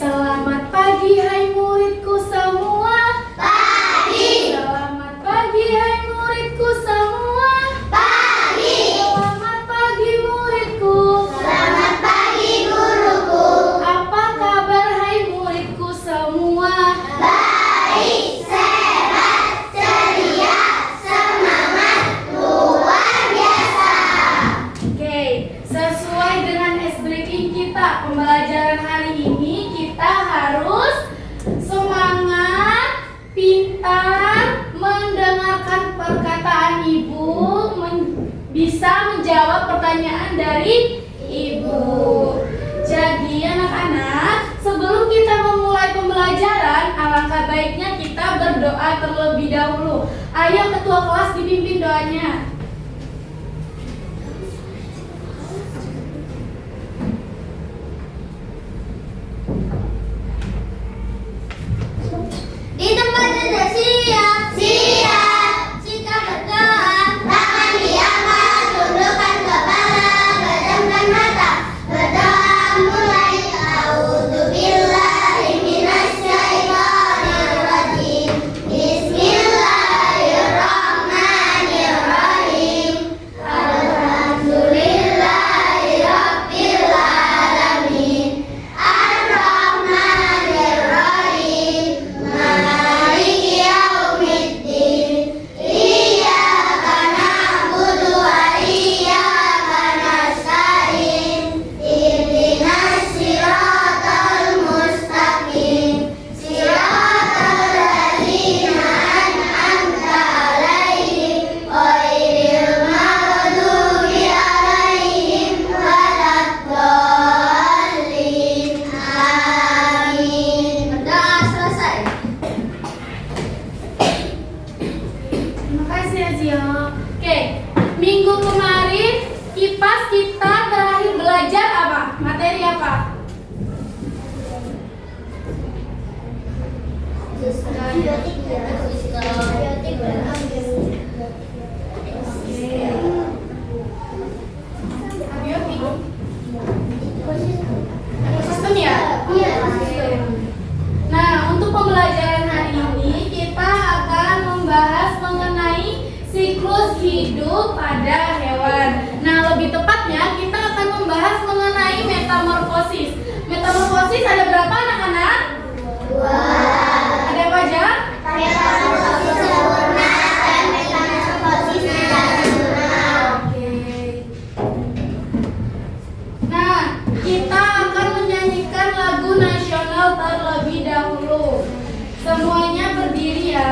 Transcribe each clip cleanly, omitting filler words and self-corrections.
Selamat pagi hai muridku semua. Pagi. Selamat pagi hai muridku semua. Pagi. Selamat pagi muridku. Selamat pagi guruku. Apa kabar hai muridku semua? Baik, sehat, ceria, semangat, luar biasa. Oke, sesuai dengan briefing kita pembelajaran hari ini, kita harus semangat, pintar, mendengarkan perkataan ibu, bisa menjawab pertanyaan dari ibu. Jadi anak-anak, sebelum kita memulai pembelajaran, alangkah baiknya kita berdoa terlebih dahulu. Ayo ketua kelas dipimpin doanya. Di tempat sudah siap. Siap. Jika berdoa, tangan diangkat, tundukkan kepala, pejamkan mata. Berdoa mulai. A'udzubillahi minasyaitonirrajim. Bismillahirrahmanirrahim. Alhamdulillahirabbil alamin. Ar-Rahmanir-Rahim. Maliki yaumiddin. Iyyaka na'budu wa iyyaka nasta'in. Ihdinas siratal mustaqim. Siratal ladzina an'amta 'alaihim ghairil maghdubi 'alaihim waladdallin. Amin. Berdoa selesai. Terima kasih Azio. Oke, minggu kemarin kipas kita terakhir belajar apa? Materi apa? Abiotik. Ekosistem ya? Nah, untuk pembelajaran hari ini kita akan membahas mengenai siklus hidup pada hewan. Nah, lebih tepatnya kita akan membahas mengenai metamorfosis. Metamorfosis ada berapa anak-anak? Ada apa aja? Metamorfosis sempurna dan metamorfosis tidak sempurna. Oke. Nah, kita akan menyanyikan lagu nasional terlebih dahulu. Semuanya berdiri ya.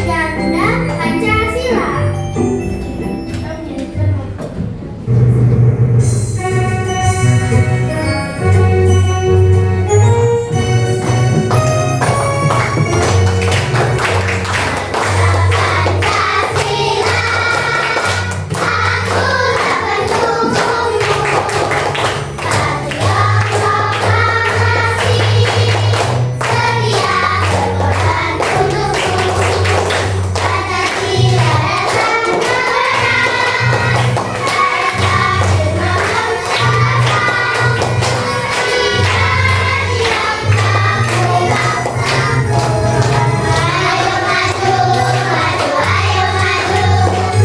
Ganda Pancasila. Kita menyanyikan Pancasila, aku tak mendukungmu. Satria proklamasi, sedia berkorban untukmu. Pancasila datang kebenaran, rakyat cuma masyarakat. Kita diam sapu bangsaku. Ayo maju, maju, ayo maju,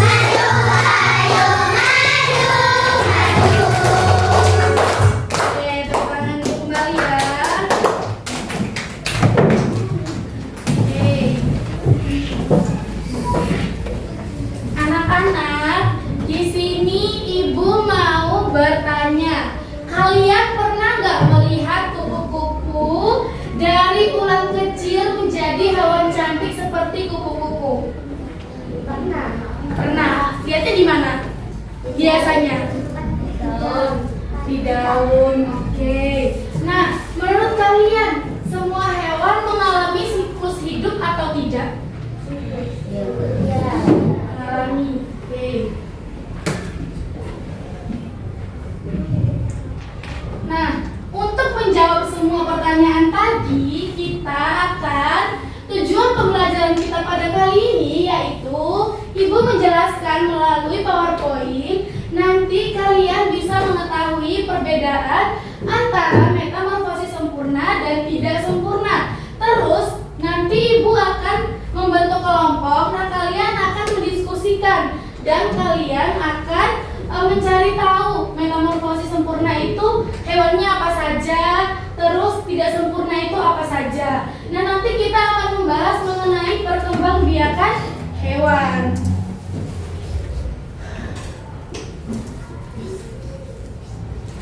maju, ayo maju, maju. Oke, tepuk tangan kembali ya. Oke. Anak-anak, di sini ibu mau bertanya. Kalian pernah nggak melihat kupu-kupu dari ular kecil menjadi hewan cantik seperti kupu-kupu? Pernah. Pernah. Lihatnya di mana? Biasanya di daun. Oke. Nah, menurut kalian semua hewan mengalami siklus hidup atau tidak? jelaskan melalui PowerPoint, nanti kalian bisa mengetahui perbedaan antara metamorfosis sempurna dan tidak sempurna. Terus nanti ibu akan membentuk kelompok. Nah, kalian akan mendiskusikan dan kalian akan mencari tahu metamorfosis sempurna itu hewannya apa saja, terus tidak sempurna itu apa saja. Nah, nanti kita akan membahas mengenai perkembangbiakan hewan.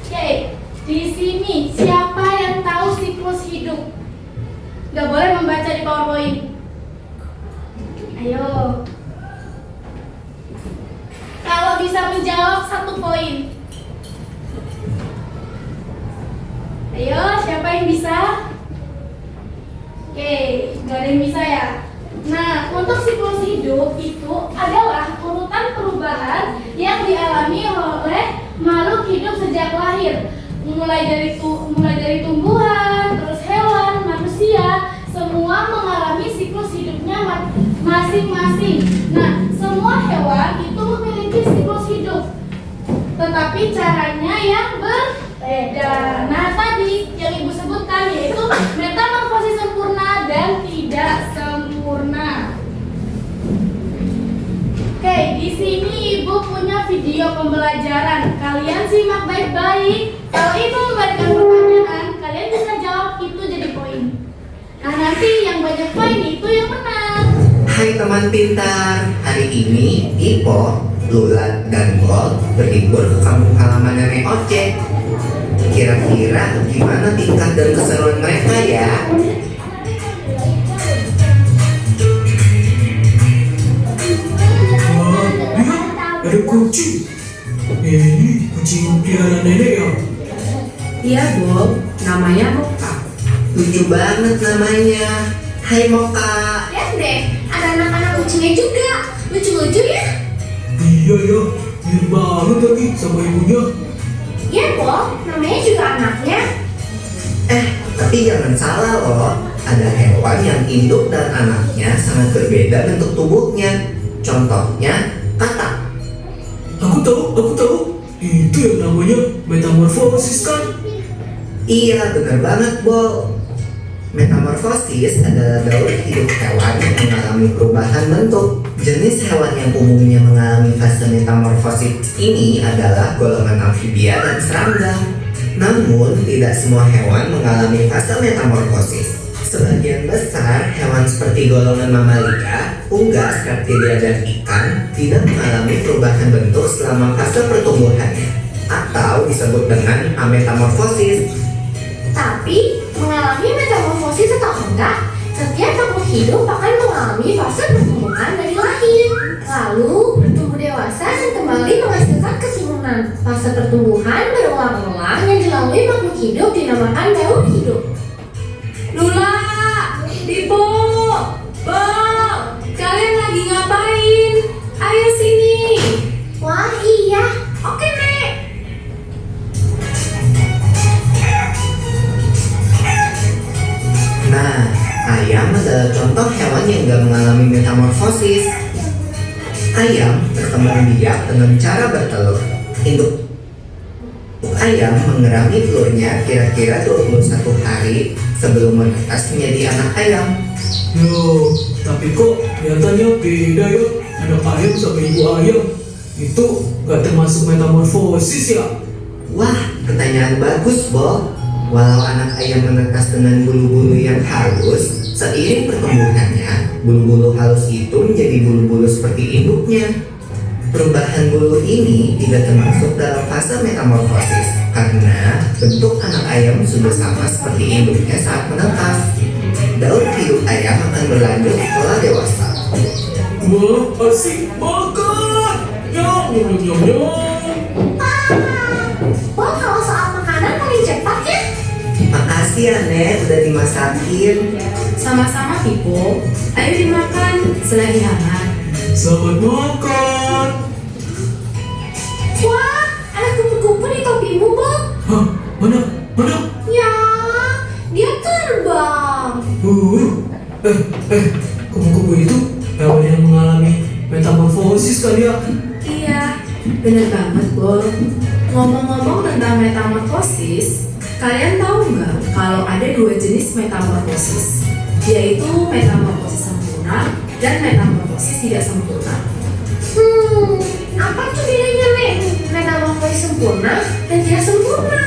Oke, di sini siapa yang tahu siklus hidup? Gak boleh membaca di PowerPoint. Ayo. Kalau bisa menjawab 1 poin. Ayo, siapa yang bisa? Oke, gak ada yang bisa ya. Nah, untuk siklus hidup itu adalah urutan perubahan yang dialami oleh makhluk hidup sejak lahir. Mulai dari tumbuhan, terus hewan, manusia, semua mengalami siklus hidupnya masing-masing. Nah, semua hewan itu memiliki siklus hidup, tetapi caranya yang berbeda. Nah, tadi yang ibu sebutkan yaitu metamorfosis sempurna dan tidak sempurna. Oke, di sini ibu punya video pembelajaran. Kalian simak baik-baik. Kalau ibu memberikan pertanyaan, kalian bisa jawab, itu jadi poin. Nah, nanti yang banyak poin itu yang menang. Hai teman pintar, hari ini Ipo, Lula, dan Bol berlibur ke kampung halaman nenek Ocek. Kira-kira gimana tingkat dan keseruan mereka ya? Wah, lihat, ada kucing. Ini kucing piara nenek ya? Iya, Bob. Namanya Moka. Lucu banget namanya. Hai Moka. Lihat deh, ada anak-anak kucingnya juga. Lucu-lucu ya? Iya ya, mirip banget lagi sama ibunya. Iya, Bob. Namanya juga anaknya. Tapi jangan salah loh. Ada hewan yang induk dan anaknya sangat berbeda bentuk tubuhnya. Contohnya, katak. Aku tahu. Itu yang namanya metamorfosis kan? Iya, benar banget, Bol. Metamorfosis adalah daur hidup hewan yang mengalami perubahan bentuk. Jenis hewan yang umumnya mengalami fase metamorfosis ini adalah golongan amfibia dan serangga. Namun, tidak semua hewan mengalami fase metamorfosis. Sebagian besar hewan seperti golongan mamalia, unggas, reptilia, dan ikan tidak mengalami perubahan bentuk selama fase pertumbuhannya, atau disebut dengan ametamorfosis. Tapi, mengalami metamorfosis atau enggak, setiap makhluk hidup akan mengalami fase pertumbuhan dari lahir, lalu bertumbuh dewasa dan kembali menghasilkan keturunan. Fase pertumbuhan berulang-ulang yang dilalui makhluk hidup dinamakan daur hidup. Lula, Bibo, Bob, kalian lagi ngapain? Ayo sini. Wah, iya. Oke, Nek. Nah, ayam adalah contoh hewan yang gak mengalami metamorfosis. Ayam berkembang biak dengan cara bertelur. Induk ayam mengerami telurnya kira-kira 21 hari sebelum menetas menjadi anak ayam. Yo, tapi kok kelihatannya beda ya? Anak ayam sama ibu ayam. Itu gak termasuk metamorfosis ya? Wah, pertanyaan bagus, Bo. Walau anak ayam menetas dengan bulu-bulu yang halus, seiring pertumbuhannya, bulu-bulu halus itu menjadi bulu-bulu seperti induknya. Perubahan bulu ini tidak termasuk dalam fase metamorfosis karena bentuk anak ayam sudah sama seperti induknya saat menetas. Daur hidup ayam akan berlanjut setelah dewasa. Wah, asik makan. Nyam. Bob, kalau soal makanan paling cepat ya? Makasih ya, Nek, udah dimasakin. Sama-sama, Bibo. Ayo dimakan selagi hangat. Selamat makan. Wah, ada kupu-kupu di topimu, Bob. Hah? Mana? Ya, dia terbang. Kupu-kupu itu hewan yang mengalami metamorfosis kali ya? Bener banget, Bol. Ngomong-ngomong tentang metamorfosis, kalian tahu nggak kalau ada dua jenis metamorfosis, yaitu metamorfosis sempurna dan metamorfosis tidak sempurna. Apa tuh bedanya, Nek? Metamorfosis sempurna dan tidak sempurna.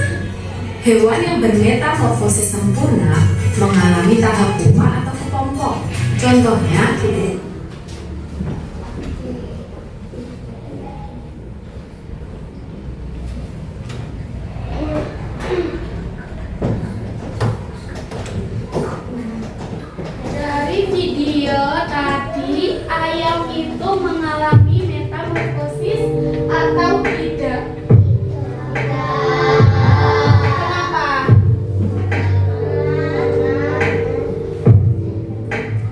Hewan yang bermetamorfosis sempurna mengalami tahap pupa atau kepompong. Contohnya, Dari video tadi, ayam itu mengalami metamorfosis atau tidak? Kenapa?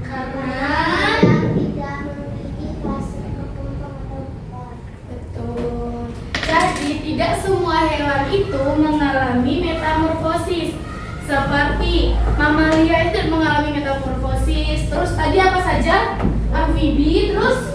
Karena betul. Jadi tidak semua hewan itu mengalami metamorfosis. Seperti mamalia itu mengalami metamorfosis. Terus tadi apa saja? Amfibi, terus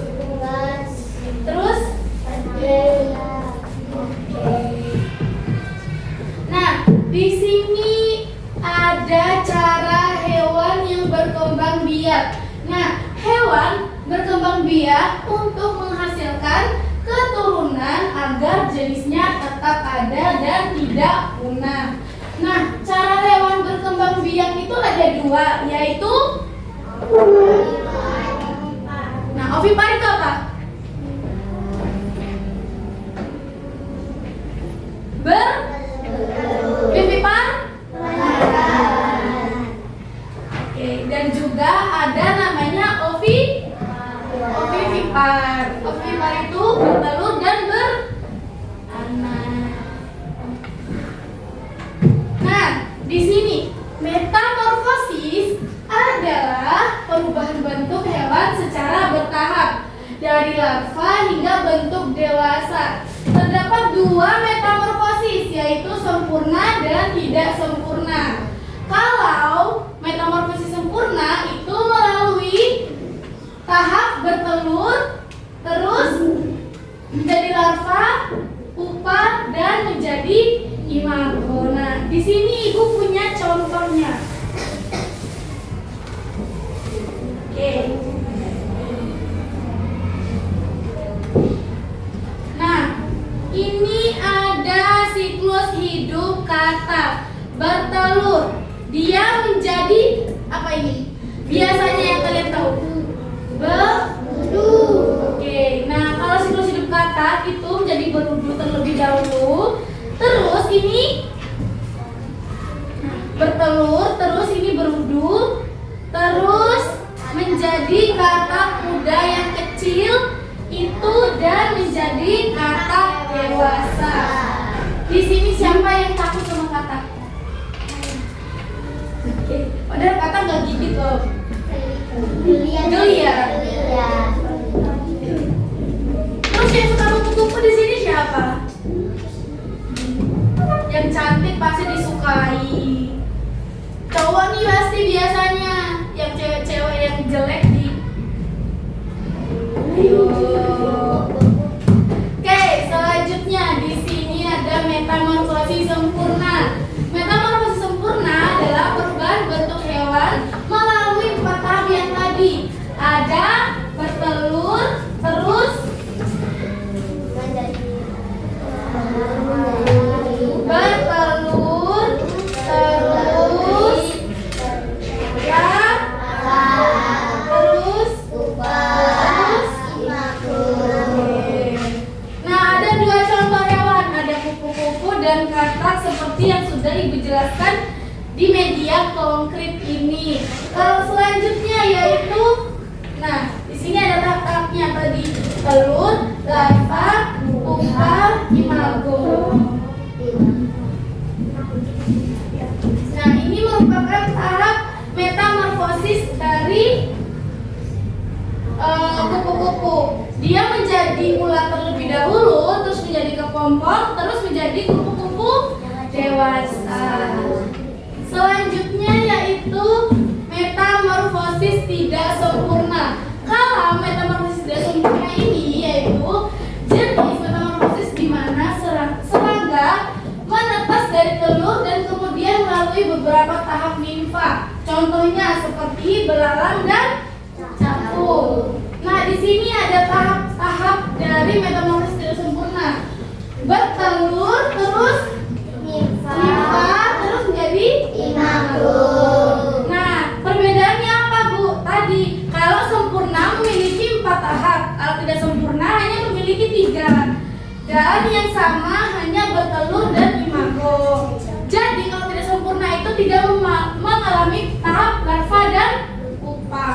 Nah, di sini ada cara hewan yang berkembang biak. Nah, hewan berkembang biak untuk menghasilkan keturunan agar jenisnya tetap ada dan tidak punah. Nah, cara hewan berkembang biak itu ada dua, yaitu ovipar itu apa? Vivipar? Oke, dan juga ada namanya ovivipar. Ovipar itu bertelur dan beranak. Nah, di sini metamorfosis adalah perubahan bentuk hewan secara bertahap dari larva hingga bentuk dewasa. Terdapat dua metamorfosis, yaitu sempurna dan tidak sempurna. Kalau metamorfosis sempurna itu melalui tahap bertelur, terus menjadi larva, pupa, dan menjadi imago. Nah, di sini ibu punya contohnya. Oke. Nah, ini ada siklus hidup katak bertelur. Dia menjadi apa ini? Biasanya yang kalian tahu? Berudu. Oke. Nah, kalau siklus hidup katak itu menjadi berudu terlebih dahulu. Terus ini bertelur, terus ini berudu, terus menjadi katak muda yang kecil itu dan menjadi katak dewasa. Di sini siapa yang takut sama katak? Oke, padahal katak nggak gigit loh. Geli ya. Terus yang suka kupu-kupu di sini siapa? Yang cantik pasti disukai. Cowok nih pasti biasanya. Yang cewek-cewek yang jelek di. Ayo. Oke, selanjutnya di sini ada metamorfosis sempurna. Metamorfosis sempurna adalah perubahan bentuk hewan melalui 4 tahap yang tadi. Ada bertelur, terus bertelur, terus ya, terus nah, ada 2 contoh hewan, ada kupu-kupu dan katak seperti yang sudah ibu jelaskan di media konkret ini. Kalau selanjutnya yaitu, nah di sini ada tahap-tahapnya tadi: telur, larva, pupa, imago. Nah, ini merupakan tahap metamorfosis dari kupu-kupu. Dia menjadi ulat terlebih dahulu, terus menjadi kepompong, terus menjadi kupu-kupu dewasa. Selanjutnya yaitu metamorfosis tidak sempurna. Kalau metamorfosis tidak sempurna ini yaitu jenis metamorfosis Contohnya seperti belalang dan capung. Nah, di sini ada tahap-tahap dari metamorfosis tidak sempurna. Bertelur, terus nimfa, terus menjadi imago. Nah, perbedaannya apa, Bu? Tadi kalau sempurna memiliki 4 tahap, kalau tidak sempurna hanya memiliki 3. Dan yang sama hanya bertelur dan imago. Jadi kalau tidak sempurna itu tidak mengalami tahap larva dan pupa.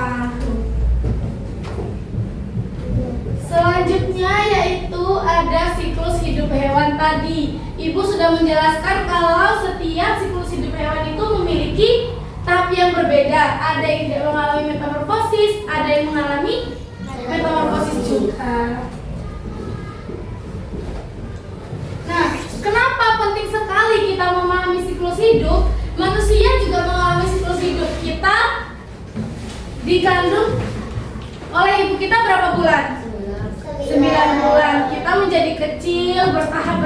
Selanjutnya yaitu ada siklus hidup hewan tadi. Ibu sudah menjelaskan kalau setiap siklus hidup hewan itu memiliki tahap yang berbeda. Ada yang tidak mengalami metamorfosis, ada yang mengalami metamorfosis juga. Nah, kenapa penting sekali kita memahami siklus hidup? Manusia juga mengalami siklus hidup. Kita dikandung oleh ibu kita berapa bulan? 9 bulan. Kita menjadi kecil, bertahap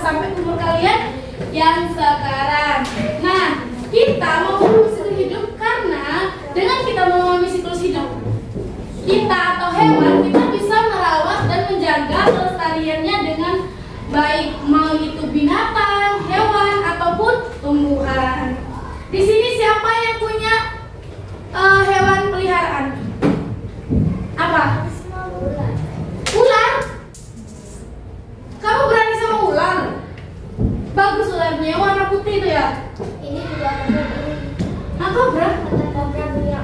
sampai umur kalian yang sekarang. Nah, kita memahami siklus hidup karena dengan kita memahami siklus hidup kita atau hewan, kita bisa merawat dan menjaga kelestariannya dengan baik, mau itu binatang, hewan ataupun tumbuhan. Di sini siapa yang punya hewan peliharaan? Apa? Ular? Kamu berani sama ular? Bagus ularnya, warna putih itu ya? Ini juga ada Nah, kobra? kobra punya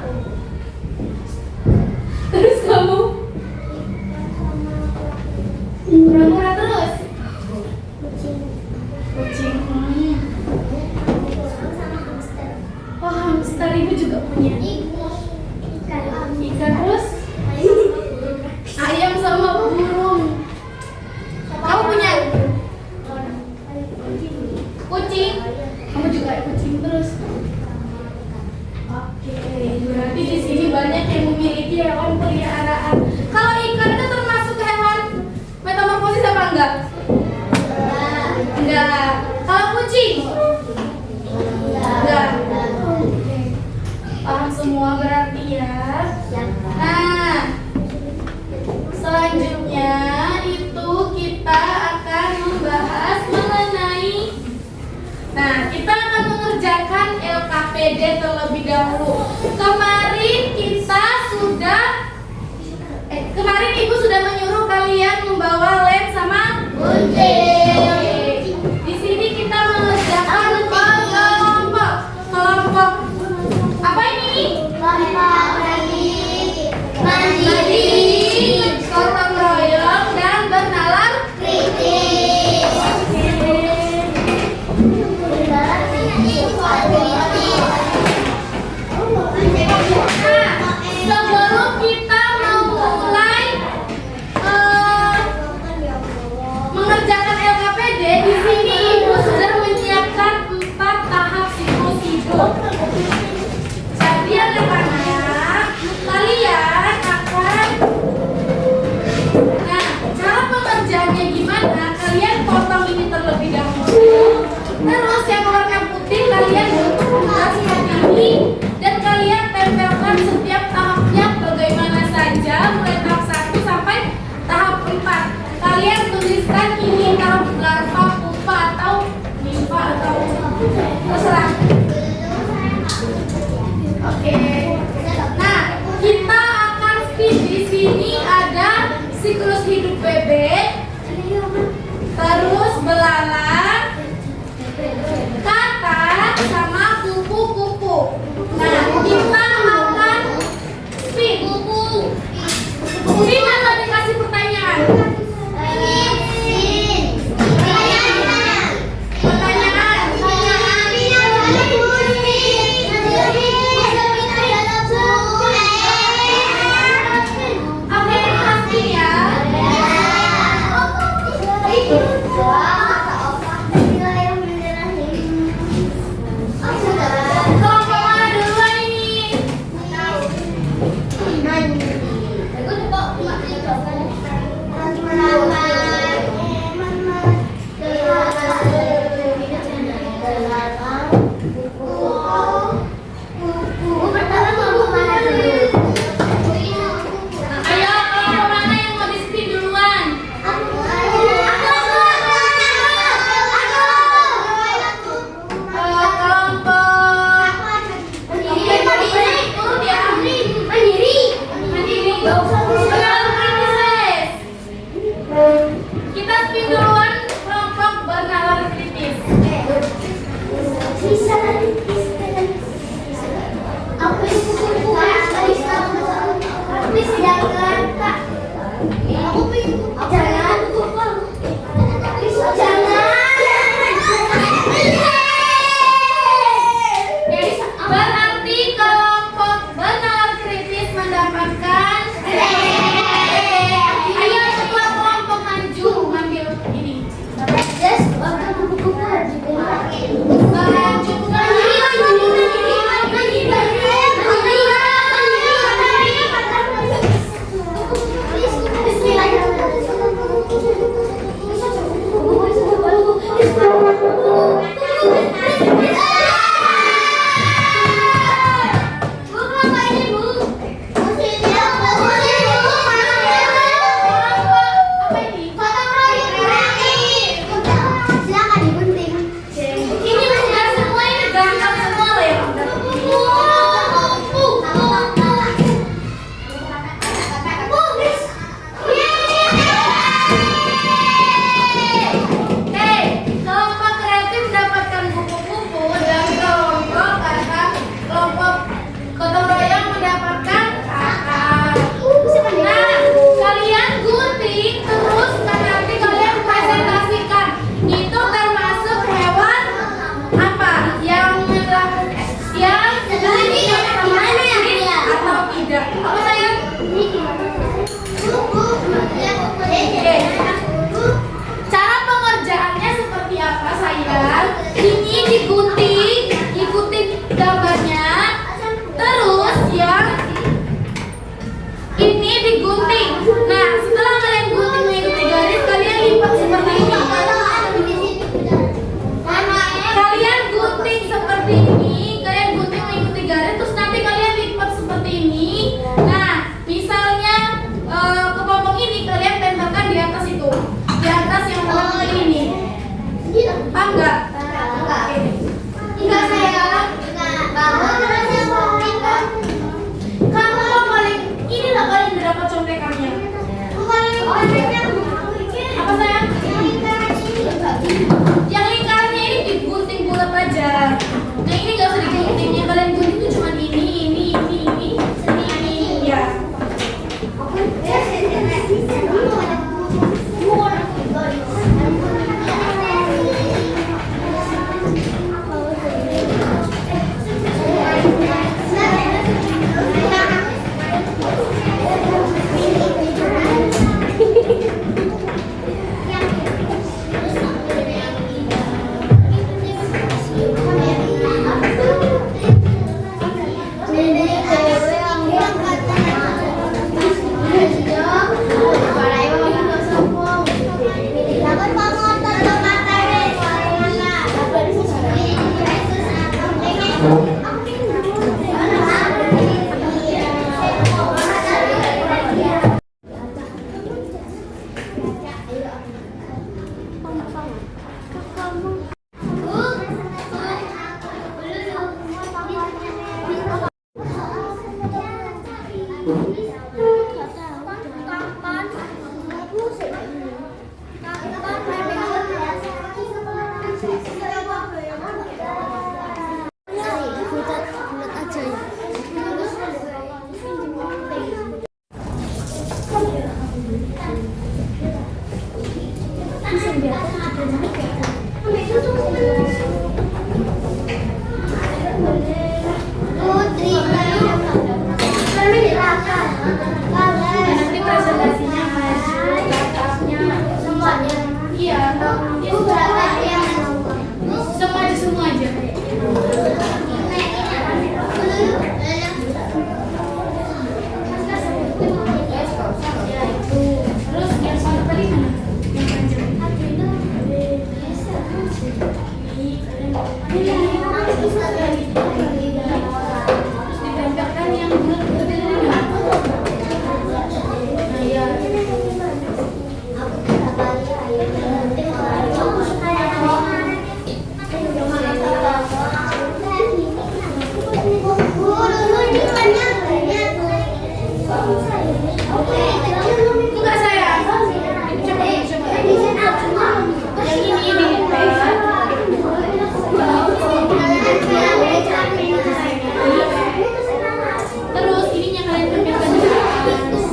Terus kamu? Kura-kura terus? Kucing. sama hamster. Oh, hamster ibu juga punya. Ikan terus? Ayam sama burung. Kamu punya kucing? Kamu juga kucing terus? Oke, berarti di sini banyak yang memiliki hewan peliharaan. Kalau ikan itu termasuk hewan metamorfosis apa enggak? Enggak. Kalau kucing? Enggak. Oke. Paham semua berarti ya. Nah, selanjutnya itu kita akan membahas mengenai. Nah, kita akan mengerjakan LKPD terlebih dahulu. Kemarin ibu sudah menyuruh kalian membawa lem sama gunting. Di sini kita mengerjakan kelompok. Apa ini? Mandi, gotong royong dan bernalar kritis. Sebelum kita memulai mengerjakan LKPD, di sini ibu sudah menyiapkan 4 tahap siklus hidup. Jadi anak-anak, kalian akan, nah, cara pengerjaannya gimana? Kalian potong ini terlebih dahulu. Terus yang warna putih kalian bentuk seperti ini dan kalian tempelkan setiap tahapnya bagaimana saja, mulai tahap 1 sampai tahap 4. Kalian tuliskan ini tahap larva, pupa atau nimfa atau terserah. Oke. Nah, kita akan speed. Di sini ada siklus hidup bebek, terus belalang, katak, sama kupu-kupu. Nah, kita akan speed. Ini akan dikasih pertanyaan. Oke, pasti ya. Kelompok mana dulu ini? Nah, setelah kalian gunting mengikuti garis, kalian lipat seperti ini. Kalian gunting seperti ini, kalian gunting mengikuti garis, terus nanti kalian lipat seperti ini. Nah, misalnya kepompong ini kalian tempelkan di atas itu, di atas yang warna ini. Paham nggak? Enggak sayang. Kamu mau paling inilah paling dapat contekannya. Apa sayang? Yang lingkarannya ini digunting bulat aja. Nah ini nggak usah digunting, yang kalian gunting itu cuma ini ya. Nanti presentasinya laptopnya semuanya. Iya, itu berapa ya? Semua aja. Terus yang soal tadi mana? Yang panjang. Terus ditempelkan yang bulat tadi. Nah ya. Enggak sayang. Coba. Yang ini dilipat. Terus ininya kalian tempelkan di atas.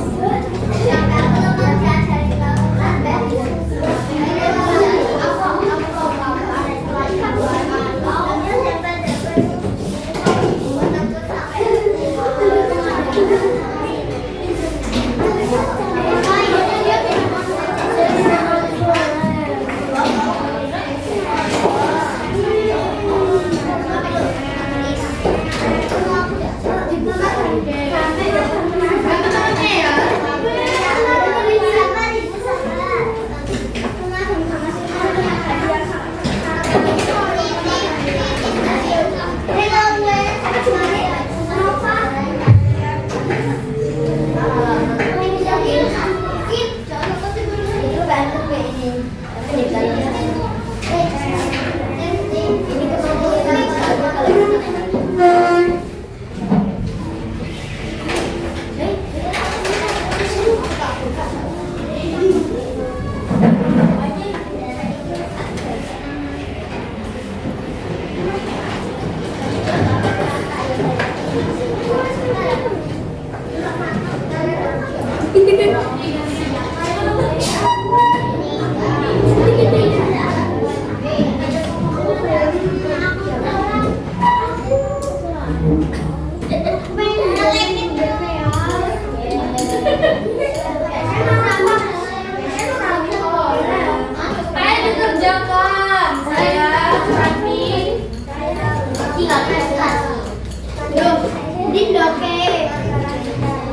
Ayo dikerjakan, saya rapi.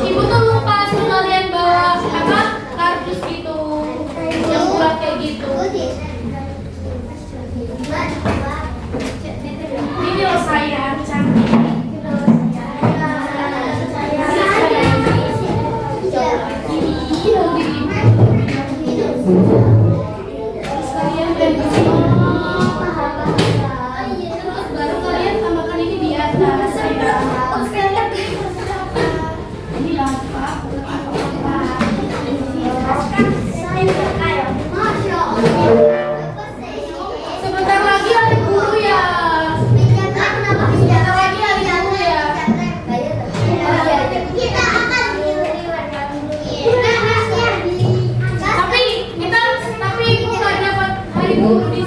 Ibu tuh lupa suruh kalian bawa apa Terus kalian berdiri terus baru kalian tambahkan ini di atas ya. Ini lampa. Sebentar lagi hari guru ya. Sebentar lagi hari guru ya. Tapi ibu nggak dapat hari guru di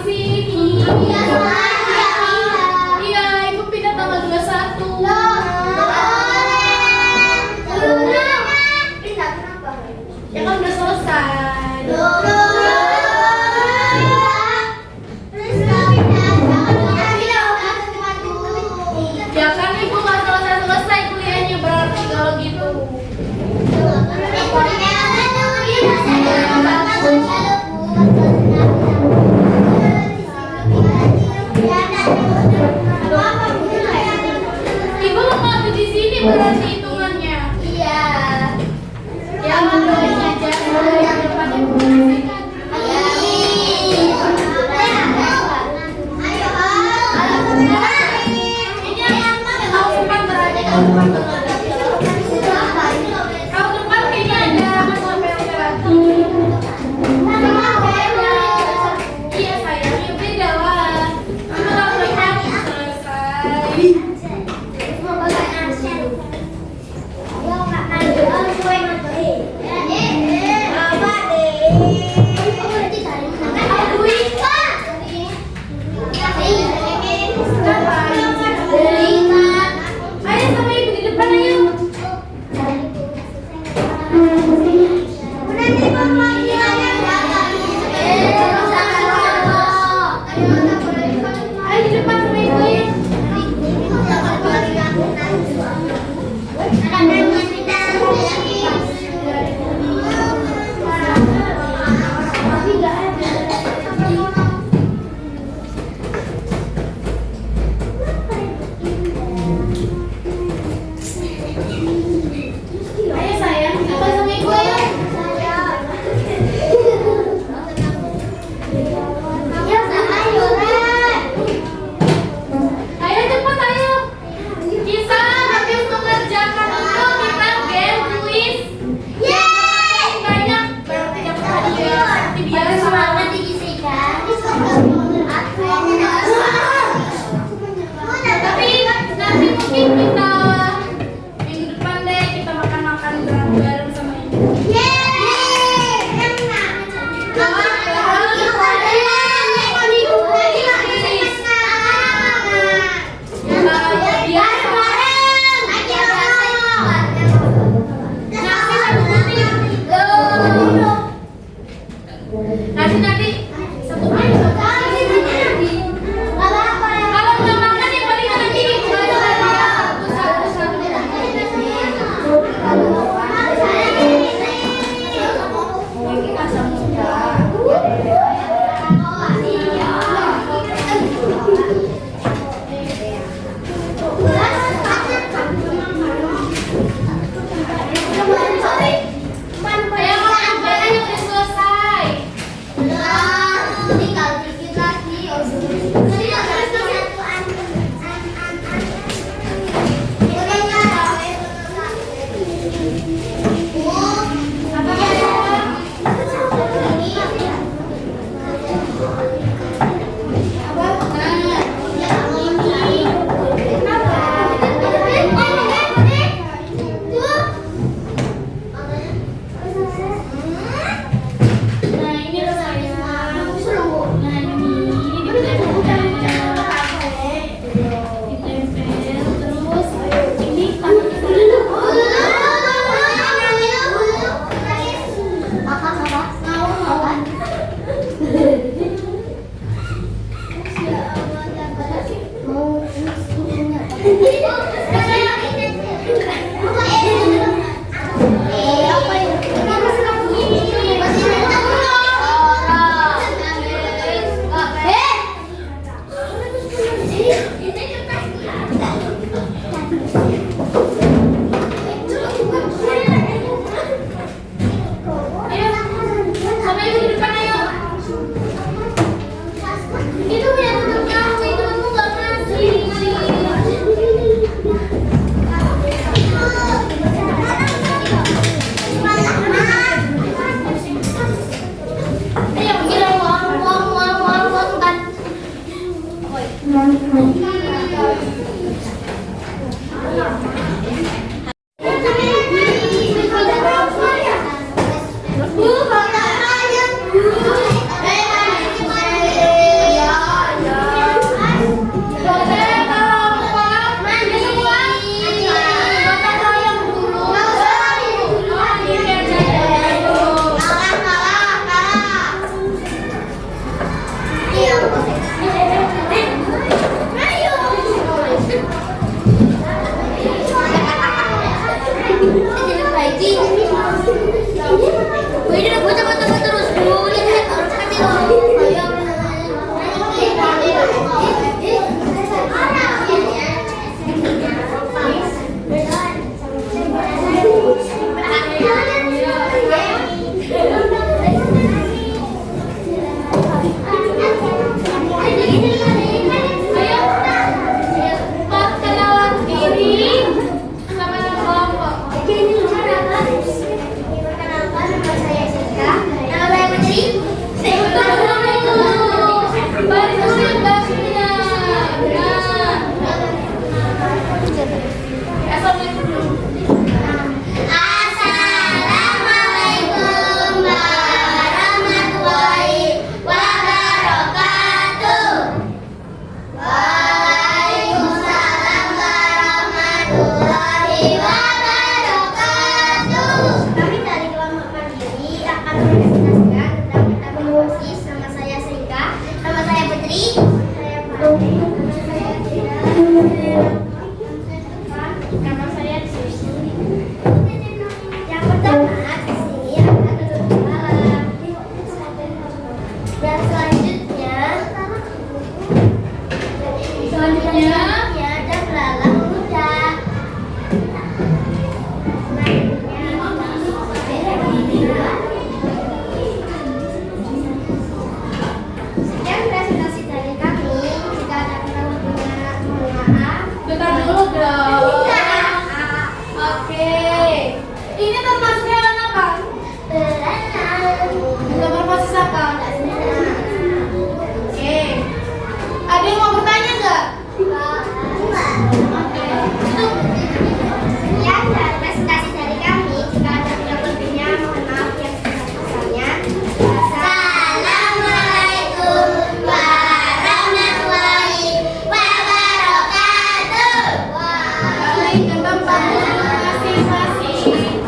Assalamualaikum warahmatullahi wabarakatuh. Waalaikumsalam masing-masing.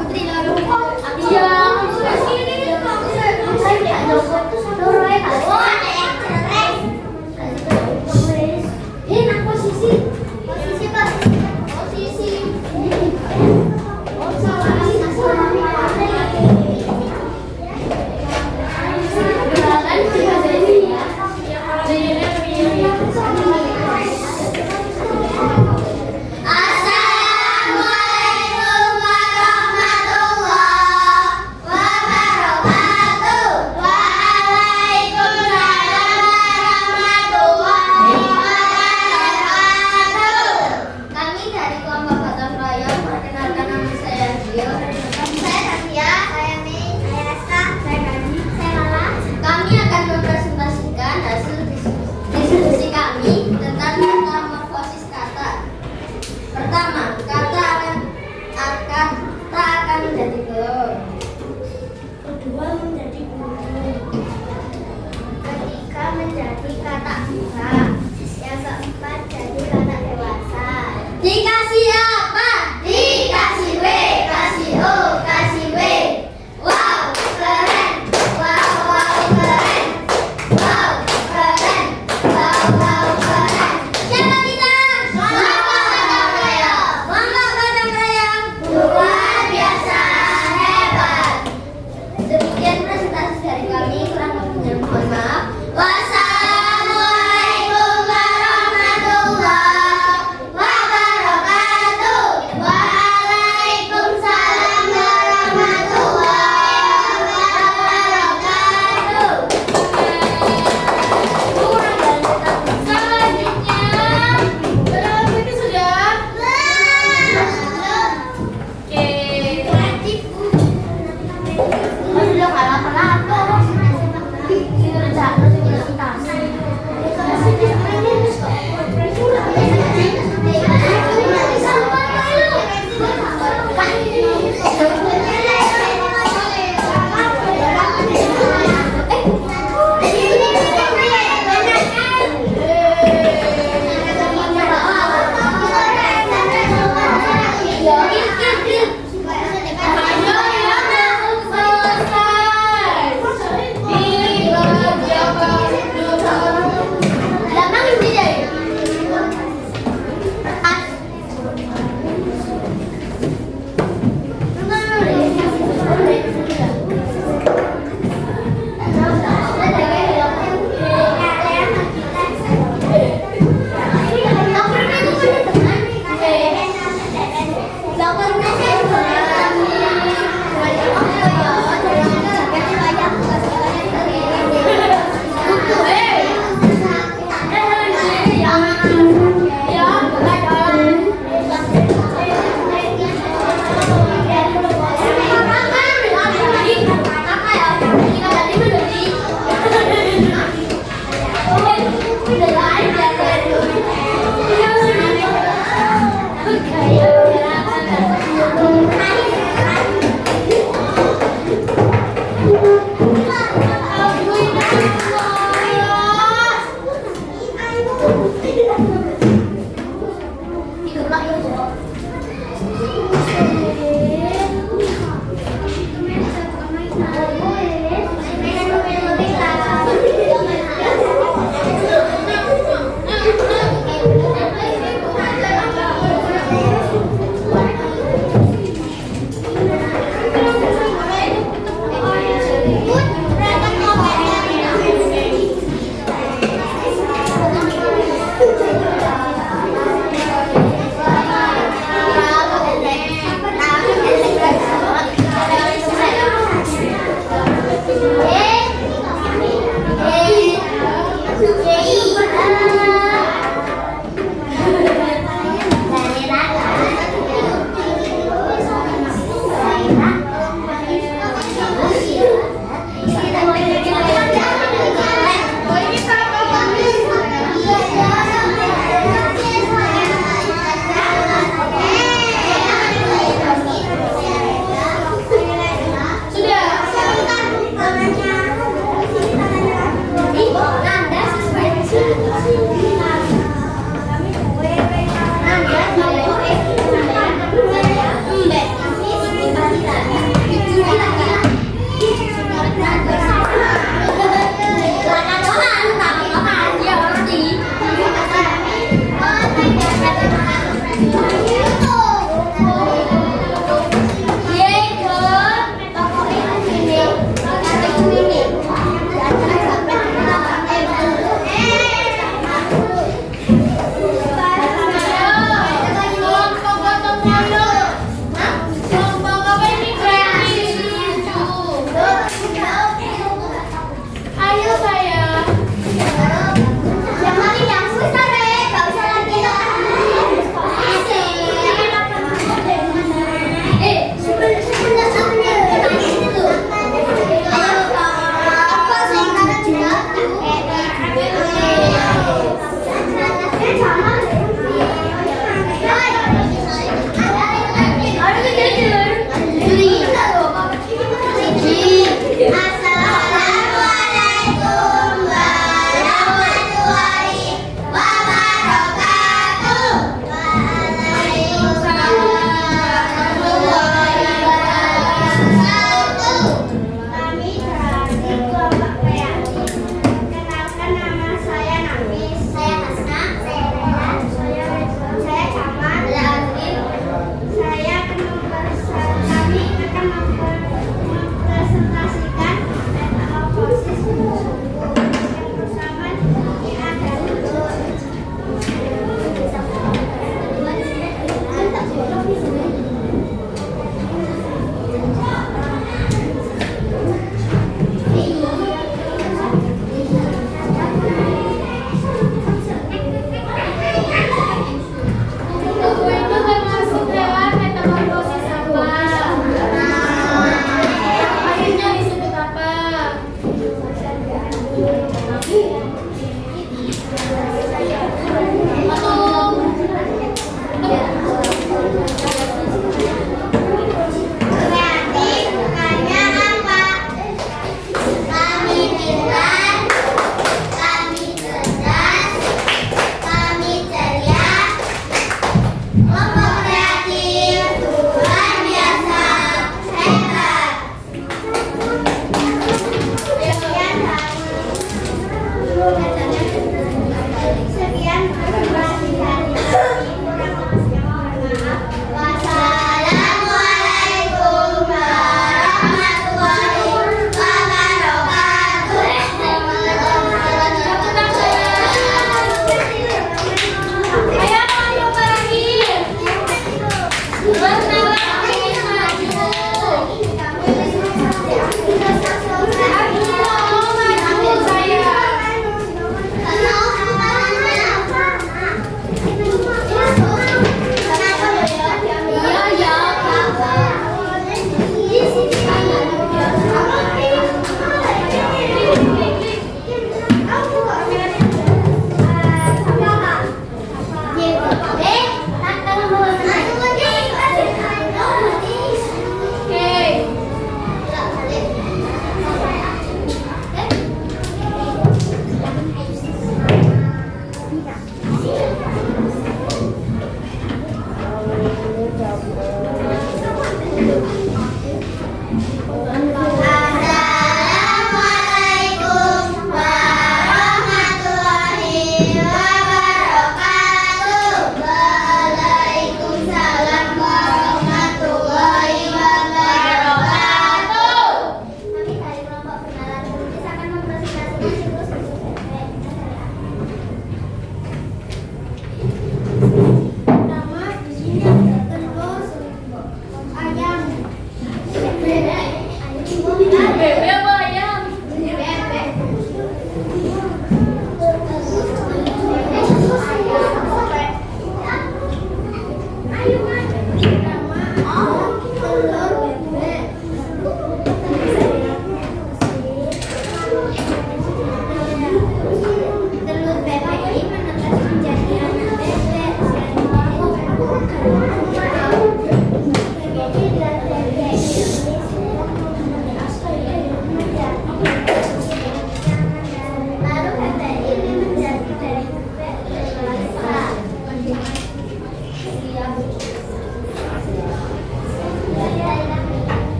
Putri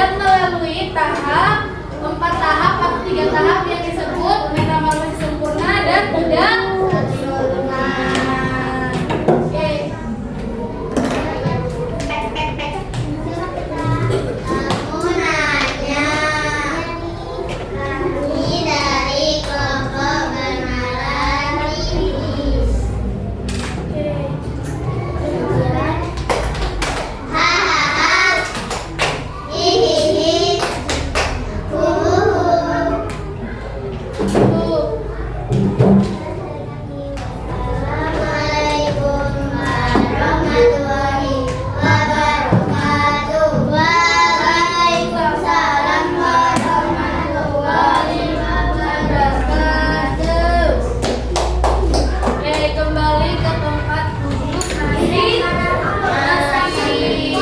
dan melalui empat tahap atau 3 tahap yang disebut metamorfosis sempurna dan tidak sempurna. Oke. Aku nanya, ini dari kelompok bermalam ini. Hahaha, hihihi, huhuhu. Assalamualaikum warahmatullahi wabarakatuh. Waalaikumsalam warahmatullahi wabarakatuh. Oke, kembali ke tempat duduk masing-masing.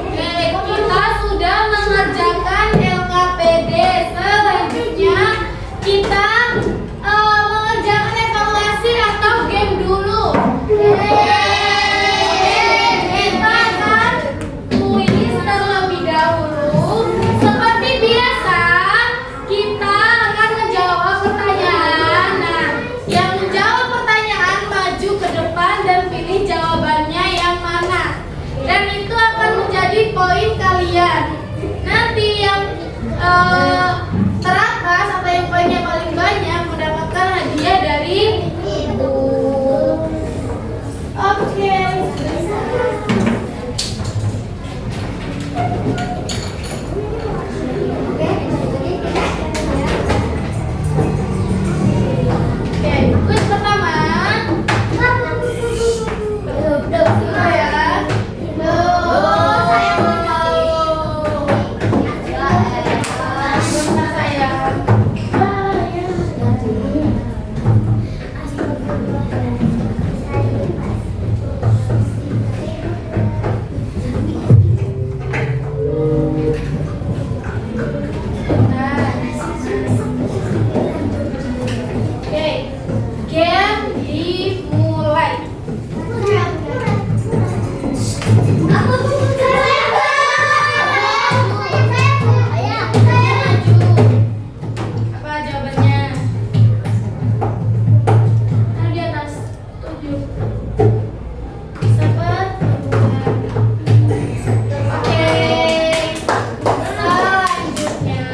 Oke, kita sudah mengerjakan LKPD. Selanjutnya kita mengerjakan evaluasi atau game dulu. Kita akan kuis terlebih dahulu. Seperti biasa, kita akan menjawab pertanyaan. Nah, yang menjawab pertanyaan maju ke depan dan pilih jawabannya yang mana. Dan itu akan menjadi poin kalian. Nanti yang teratas atau yang poinnya paling banyak mendapatkan hadiah dari itu. Oke. Oke, kuis pertama. Dulu ya. Saya mau Sebentar sayang. Oke, game dimulai. Apa jawabannya? Nah, di atas 7. Sebentar. Oke. Selanjutnya.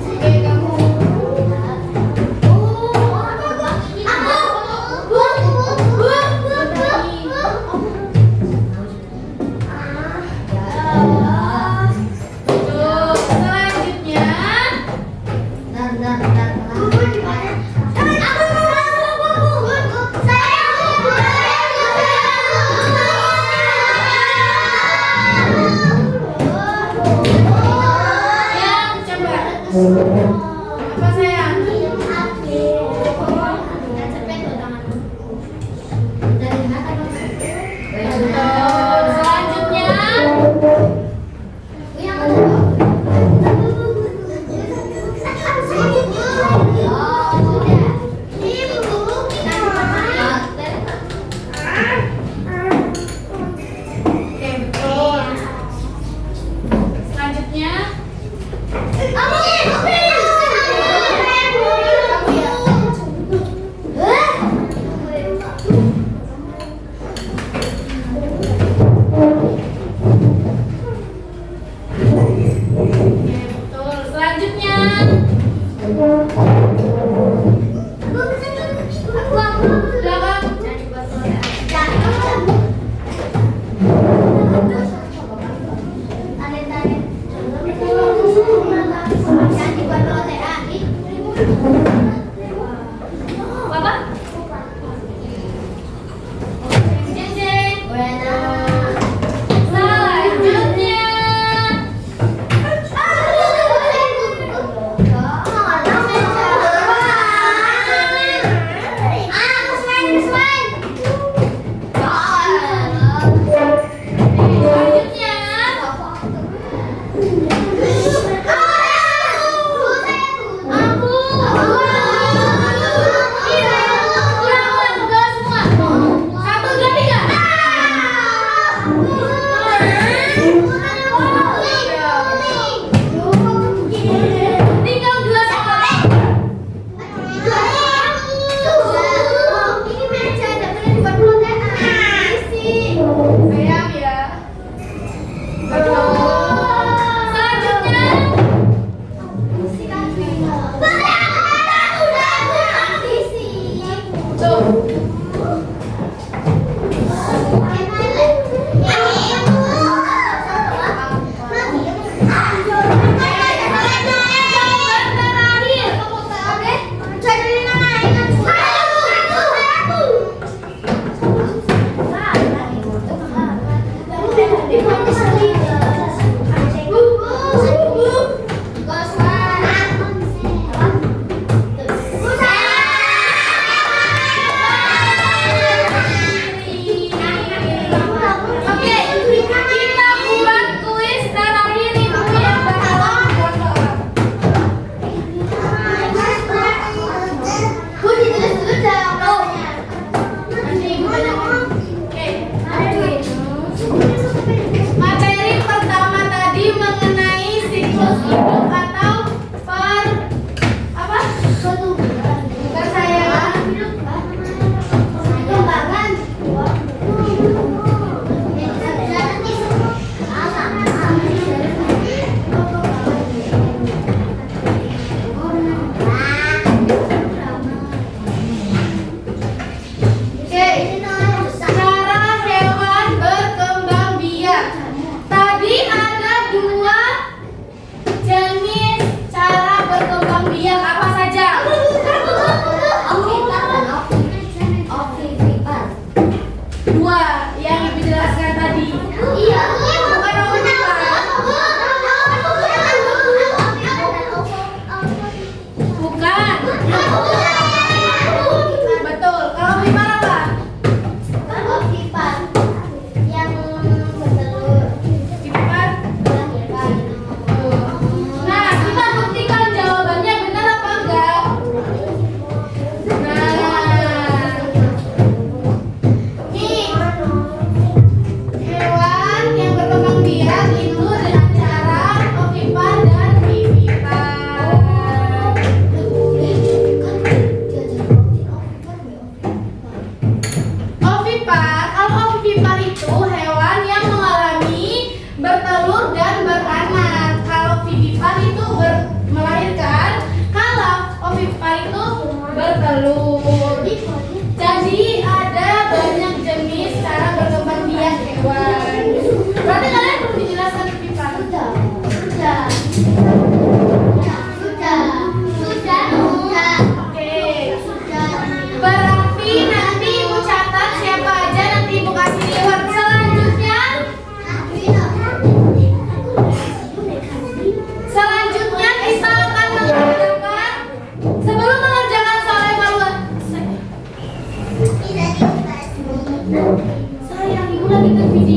Oke, kamu. Tuh, selanjutnya. Yang coba. Apa sayang? Tuh, selanjutnya. Oke, betul. Selanjutnya.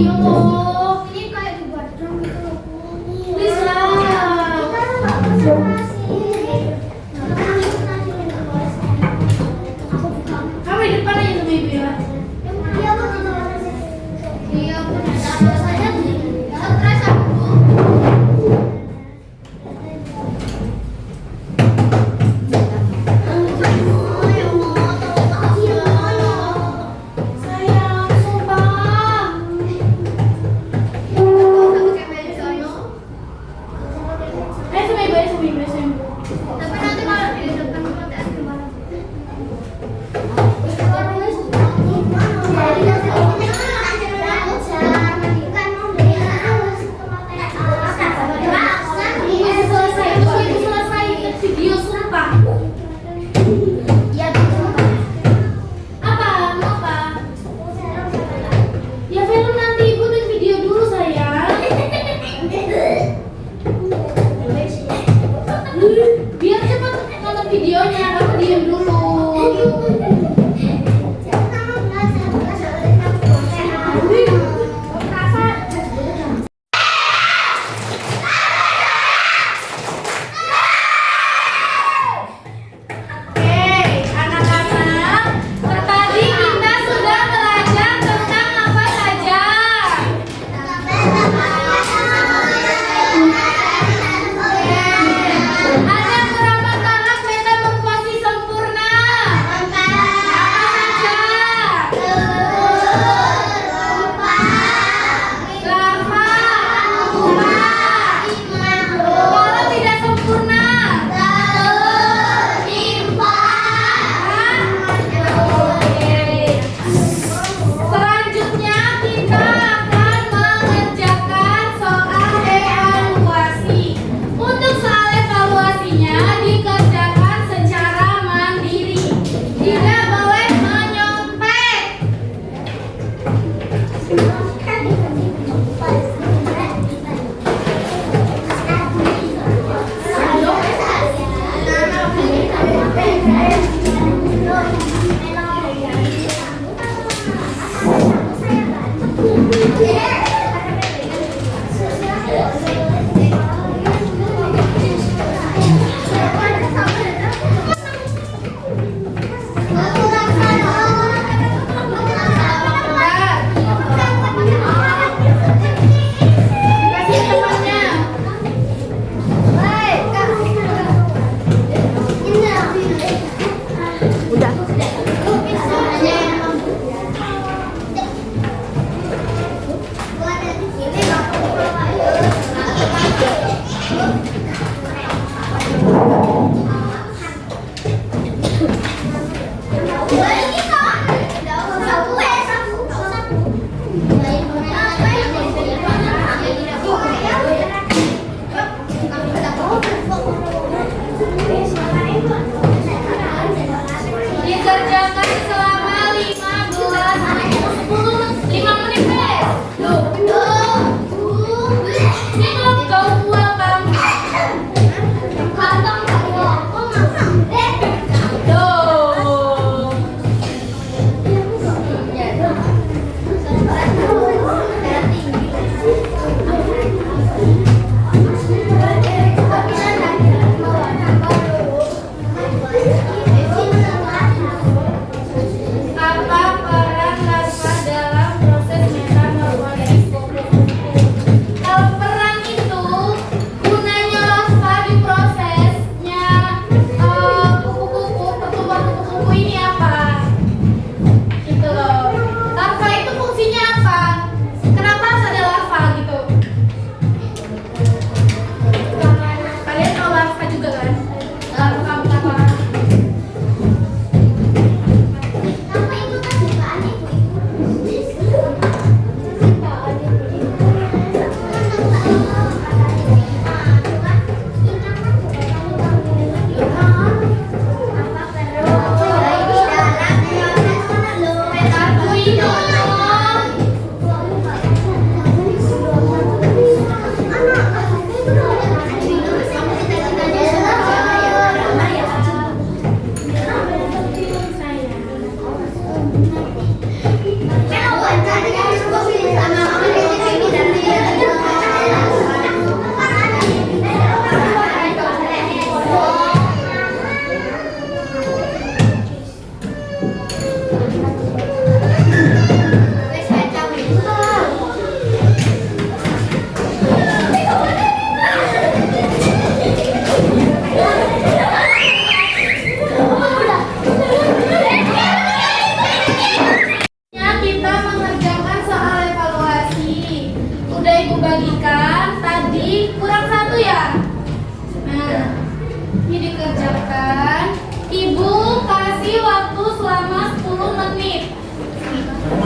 Yuk, Ini kayak dibuat drum gitu loh. please lah. Kita nggak konsentrasi. Aku buka. Kamu di depan aja sama ibu ya. Iya, aku nonton aja. Iya, aku nonton saja. Stres aku. Sayang, sumpah.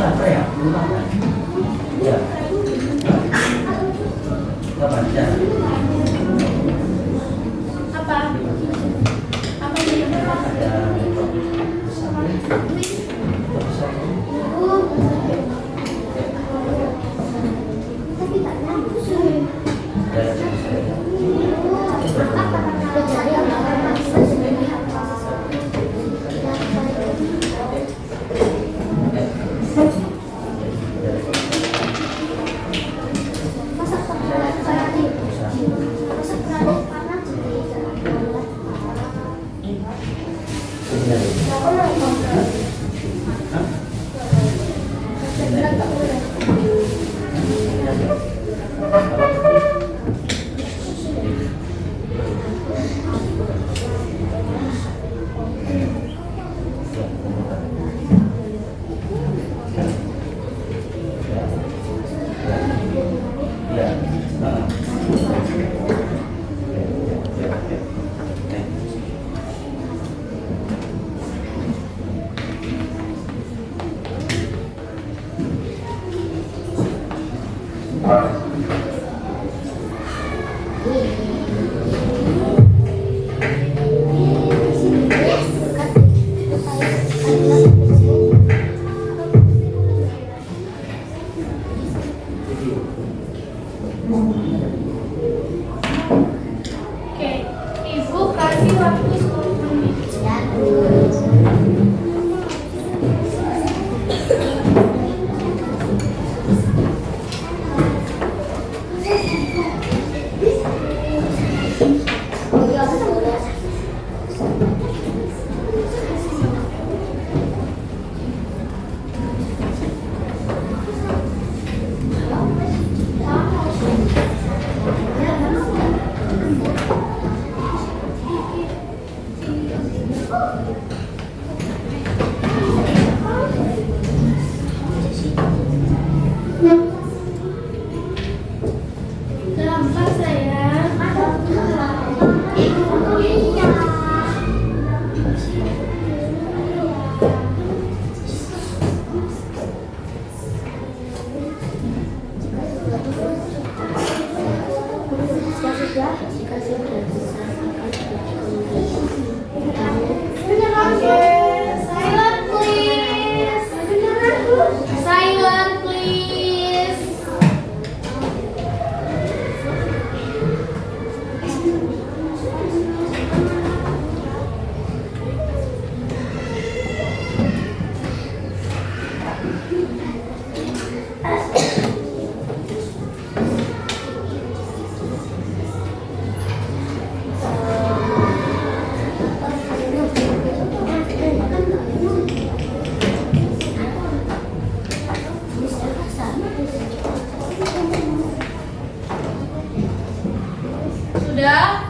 apa ya? Lupa kan? Ya. Nggak baca. Apa? Apa ini? Ada Tapi tak nyambung sih. Mencari yang Oke, Ibu kasih waktu 10 menit. Gampang sayang. Silent please. Silent please. Sudah?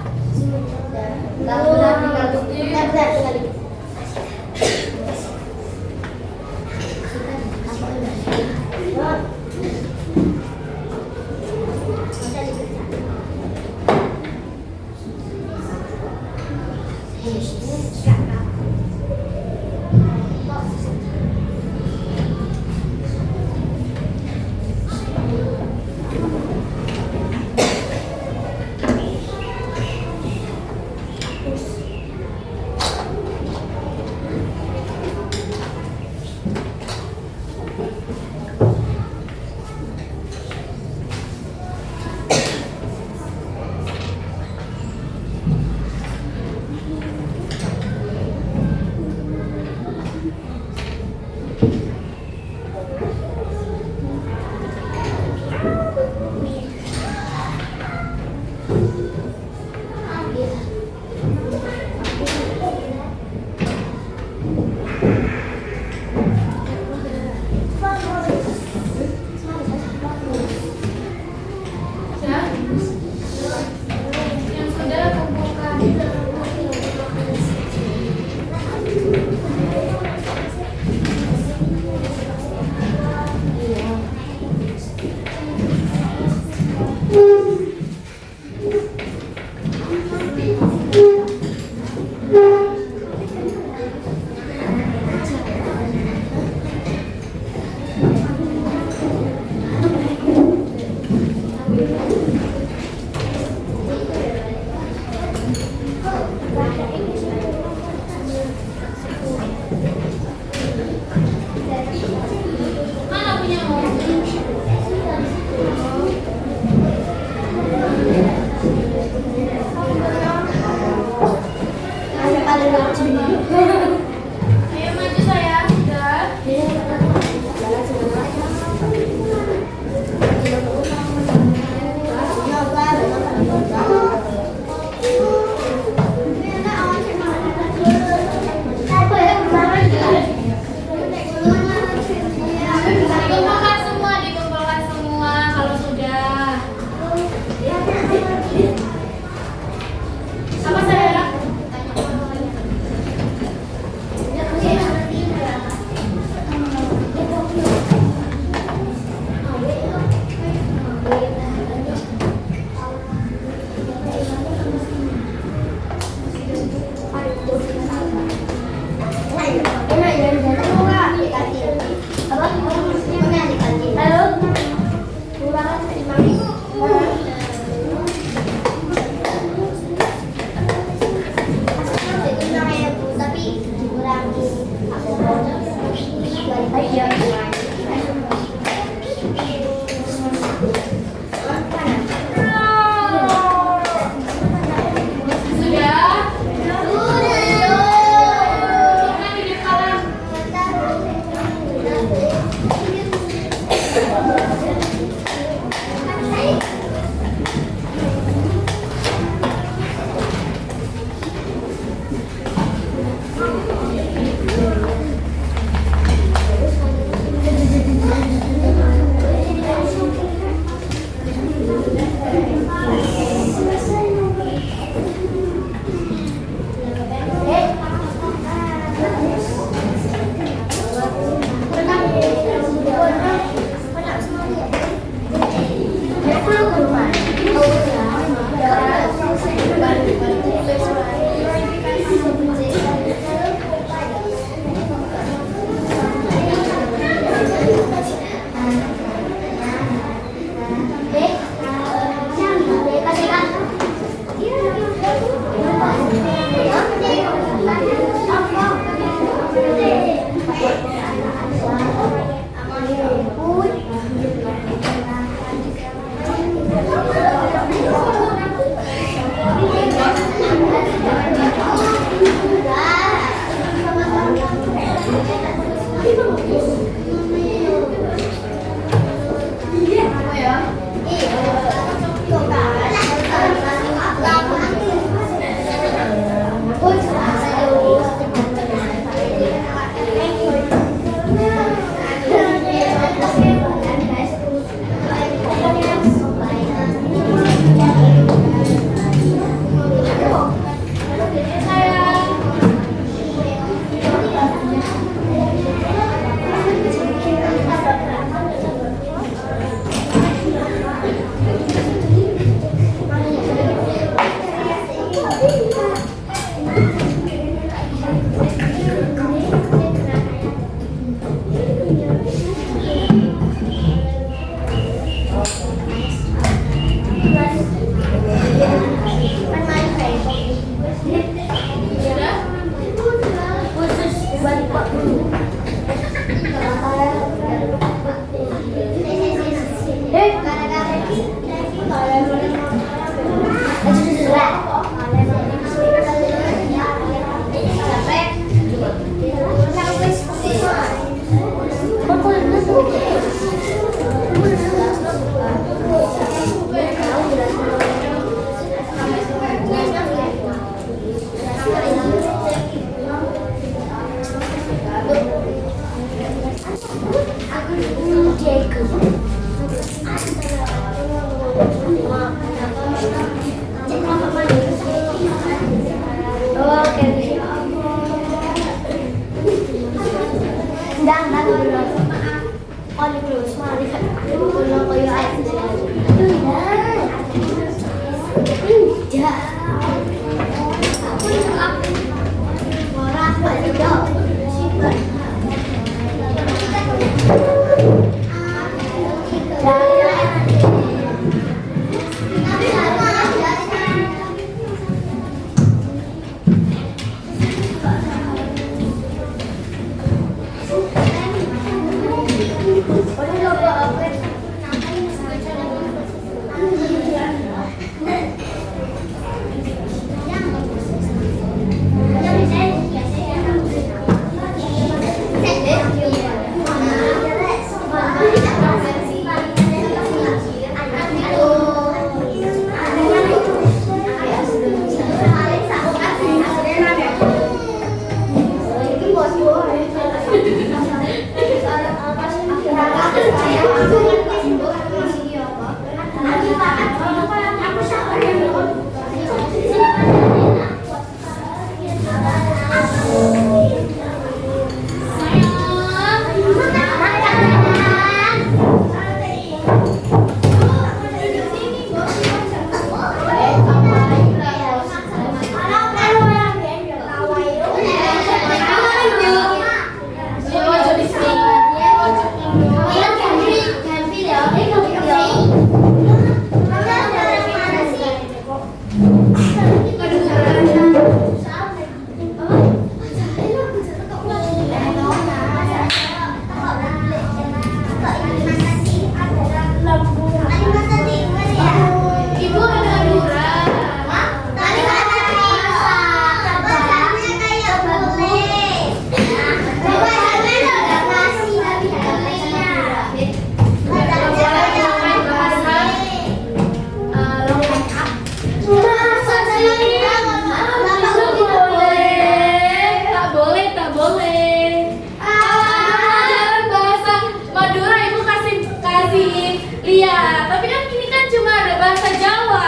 tapi kan ini kan cuma ada bahasa Jawa.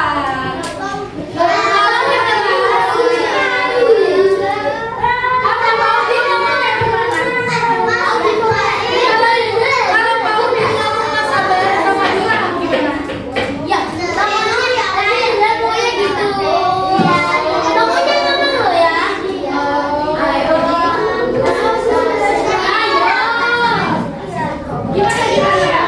Apa mau ngomongnya gimana? Kalau mau ngomong sabar sama dia gimana? Ya, pokoknya gitu. Pokoknya ngomong lo ya. Ayo. Gimana ya?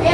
Ya